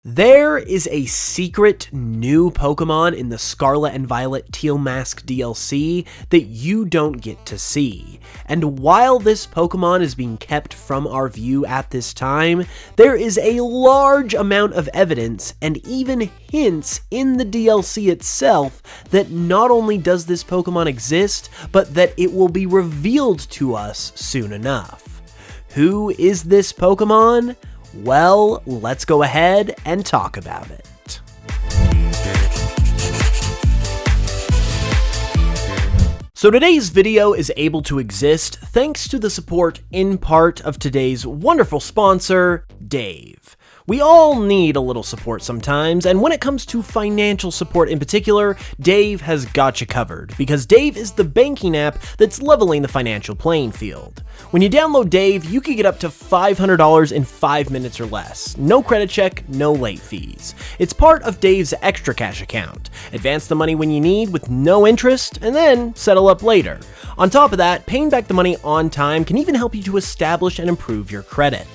There is a secret new Pokemon in the Scarlet and Violet Teal Mask DLC that you don't get to see. And while this Pokemon is being kept from our view at this time, there is a large amount of evidence and even hints in the DLC itself that not only does this Pokemon exist, but that it will be revealed to us soon enough. Who is this Pokemon? Well, let's go ahead and talk about it. So today's video is able to exist thanks to the support in part of today's wonderful sponsor, Dave. We all need a little support sometimes, and when it comes to financial support in particular, Dave has got you covered, because Dave is the banking app that's leveling the financial playing field. When you download Dave, you can get up to $500 in 5 minutes or less. No credit check, no late fees. It's part of Dave's Extra Cash account. Advance the money when you need with no interest, and then settle up later. On top of that, paying back the money on time can even help you to establish and improve your credit.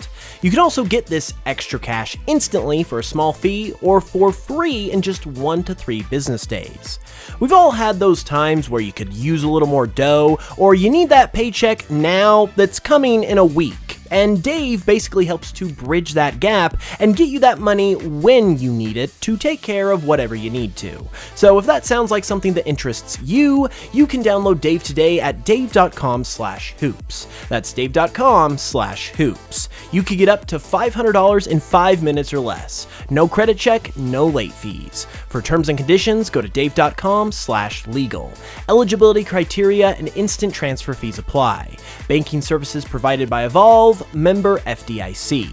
You can also get this extra cash instantly for a small fee or for free in just 1 to 3 business days. We've all had those times where you could use a little more dough, or you need that paycheck now that's coming in a week. And Dave basically helps to bridge that gap and get you that money when you need it to take care of whatever you need to. So if that sounds like something that interests you, you can download Dave today at dave.com/hoops. That's dave.com/hoops. You can get up to $500 in 5 minutes or less. No credit check, no late fees. For terms and conditions, go to dave.com/legal. Eligibility criteria and instant transfer fees apply. Banking services provided by Evolve, member FDIC.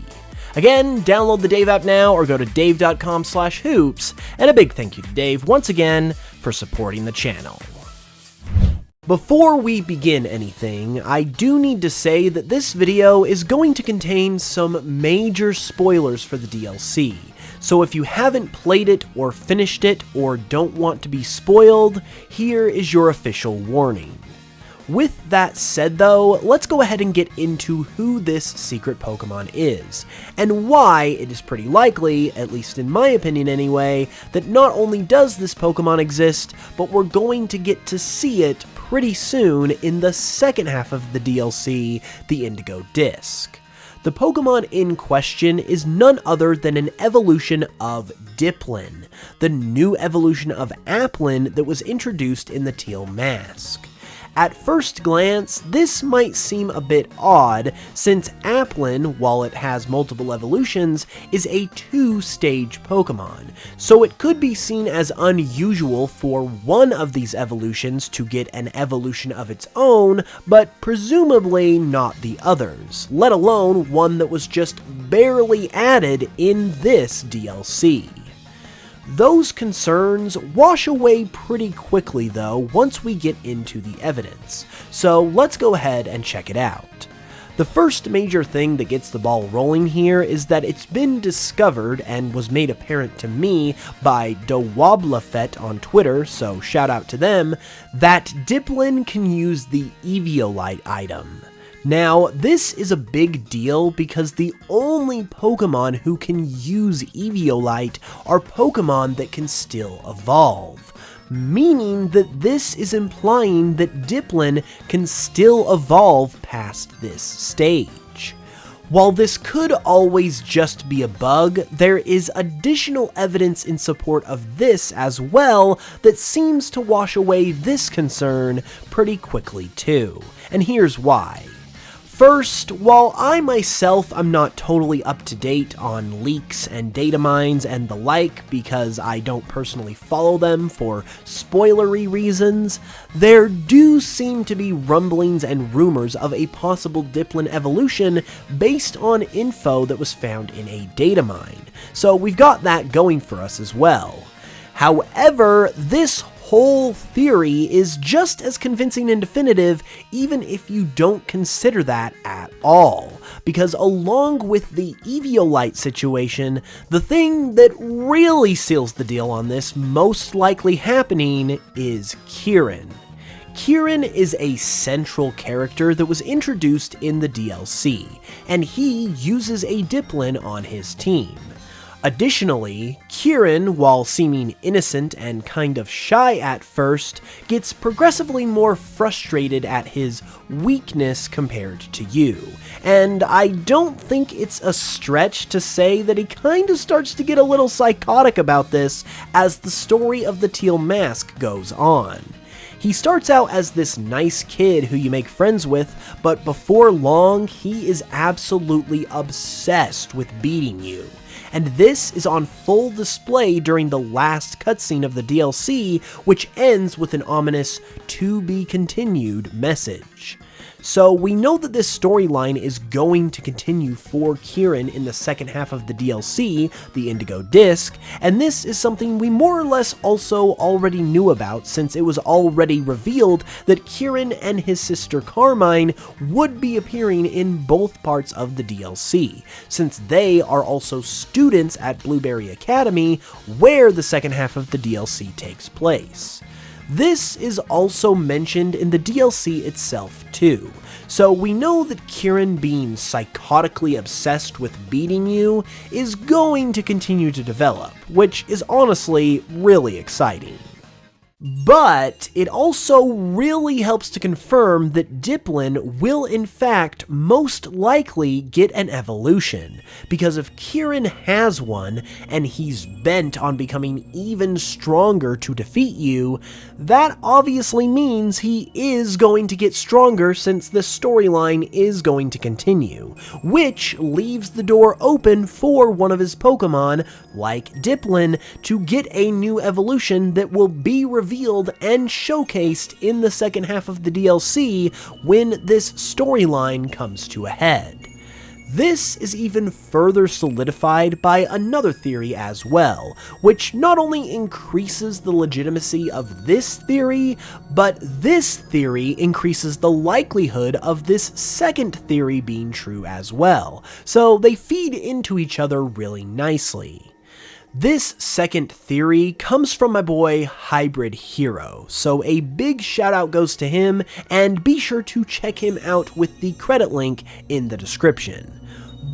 Again, download the Dave app now or go to dave.com/hoops, and a big thank you to Dave once again for supporting the channel. Before we begin anything, I do need to say that this video is going to contain some major spoilers for the DLC. So if you haven't played it or finished it or don't want to be spoiled, here is your official warning. With that said though, let's go ahead and get into who this secret Pokemon is, and why it is pretty likely, at least in my opinion anyway, that not only does this Pokemon exist, but we're going to get to see it pretty soon in the second half of the DLC, the Indigo Disk. The Pokemon in question is none other than an evolution of Dipplin, the new evolution of Applin that was introduced in the Teal Mask. At first glance, this might seem a bit odd, since Applin, while it has multiple evolutions, is a 2-stage Pokemon, so it could be seen as unusual for one of these evolutions to get an evolution of its own, but presumably not the others, let alone one that was just barely added in this DLC. Those concerns wash away pretty quickly though once we get into the evidence, so let's go ahead and check it out. The first major thing that gets the ball rolling here is that it's been discovered and was made apparent to me by Dowoblafet on Twitter, so shout out to them, that Dipplin can use the Eviolite item. Now, this is a big deal because the only Pokemon who can use Eviolite are Pokemon that can still evolve, meaning that this is implying that Dipplin can still evolve past this stage. While this could always just be a bug, there is additional evidence in support of this as well that seems to wash away this concern pretty quickly too, and here's why. First, while I myself am not totally up to date on leaks and data mines and the like because I don't personally follow them for spoilery reasons, there do seem to be rumblings and rumors of a possible Dipplin evolution based on info that was found in a data mine, so we've got that going for us as well. However, this whole theory is just as convincing and definitive even if you don't consider that at all, because along with the Eviolite situation, the thing that really seals the deal on this most likely happening is Kieran. Kieran is a central character that was introduced in the DLC, and he uses a Dipplin on his team. Additionally, Kieran, while seeming innocent and kind of shy at first, gets progressively more frustrated at his weakness compared to you. And I don't think it's a stretch to say that he kinda starts to get a little psychotic about this as the story of the Teal Mask goes on. He starts out as this nice kid who you make friends with, but before long, he is absolutely obsessed with beating you. And this is on full display during the last cutscene of the DLC, which ends with an ominous "to be continued" message. So we know that this storyline is going to continue for Kieran in the second half of the DLC, the Indigo Disk, and this is something we more or less also already knew about since it was already revealed that Kieran and his sister Carmine would be appearing in both parts of the DLC, since they are also students at Blueberry Academy, where the second half of the DLC takes place. This is also mentioned in the DLC itself too, so we know that Kieran being psychotically obsessed with beating you is going to continue to develop, which is honestly really exciting. But it also really helps to confirm that Dipplin will in fact most likely get an evolution, because if Kieran has one and he's bent on becoming even stronger to defeat you, that obviously means he is going to get stronger since the storyline is going to continue, which leaves the door open for one of his Pokemon, like Dipplin, to get a new evolution that will be revealed and showcased in the second half of the DLC when this storyline comes to a head. This is even further solidified by another theory as well, which not only increases the legitimacy of this theory, but this theory increases the likelihood of this second theory being true as well, so they feed into each other really nicely. This second theory comes from my boy Hybrid Hero, so a big shout out goes to him, and be sure to check him out with the credit link in the description.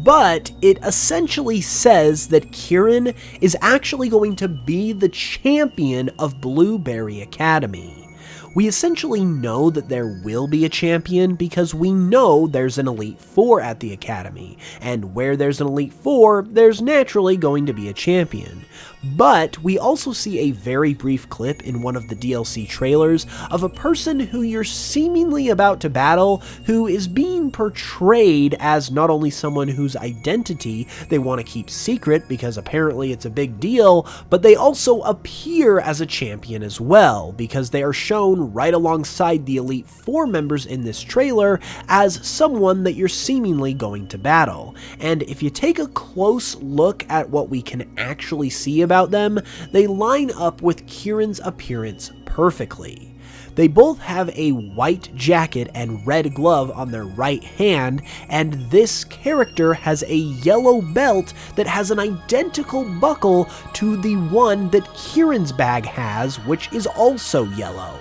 But it essentially says that Kieran is actually going to be the champion of Blueberry Academy. We essentially know that there will be a champion because we know there's an Elite Four at the Academy, and where there's an Elite Four, there's naturally going to be a champion. But we also see a very brief clip in one of the DLC trailers of a person who you're seemingly about to battle who is being portrayed as not only someone whose identity they want to keep secret because apparently it's a big deal, but they also appear as a champion as well because they are shown right alongside the Elite Four members in this trailer as someone that you're seemingly going to battle. And if you take a close look at what we can actually see about them, they line up with Kieran's appearance perfectly. They both have a white jacket and red glove on their right hand, and this character has a yellow belt that has an identical buckle to the one that Kieran's bag has, which is also yellow.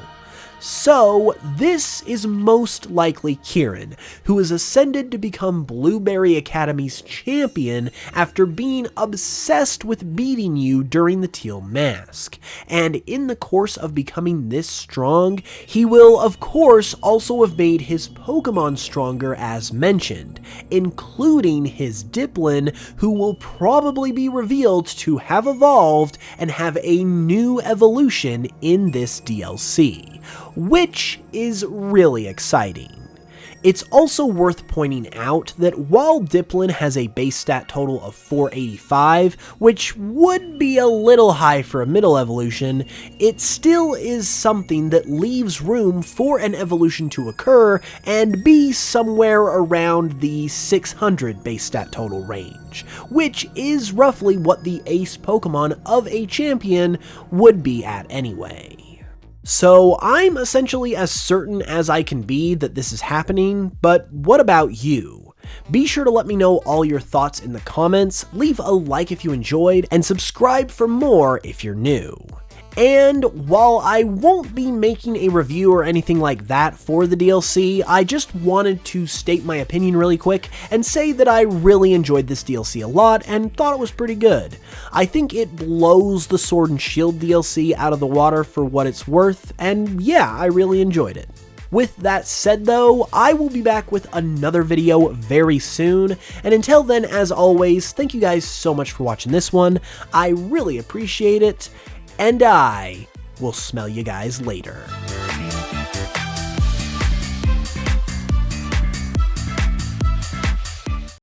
So, this is most likely Kieran, who has ascended to become Blueberry Academy's champion after being obsessed with beating you during the Teal Mask. And in the course of becoming this strong, he will of course also have made his Pokemon stronger as mentioned, including his Dipplin, who will probably be revealed to have evolved and have a new evolution in this DLC, which is really exciting. It's also worth pointing out that while Dipplin has a base stat total of 485, which would be a little high for a middle evolution, it still is something that leaves room for an evolution to occur and be somewhere around the 600 base stat total range, which is roughly what the ace Pokemon of a champion would be at anyway. So I'm essentially as certain as I can be that this is happening, but what about you? Be sure to let me know all your thoughts in the comments, leave a like if you enjoyed, and subscribe for more if you're new. And while I won't be making a review or anything like that for the DLC, I just wanted to state my opinion really quick and say that I really enjoyed this DLC a lot and thought it was pretty good. I think it blows the Sword and Shield DLC out of the water for what it's worth, and yeah, I really enjoyed it. With that said though, I will be back with another video very soon, and until then, as always, thank you guys so much for watching this one. I really appreciate it, and I will smell you guys later.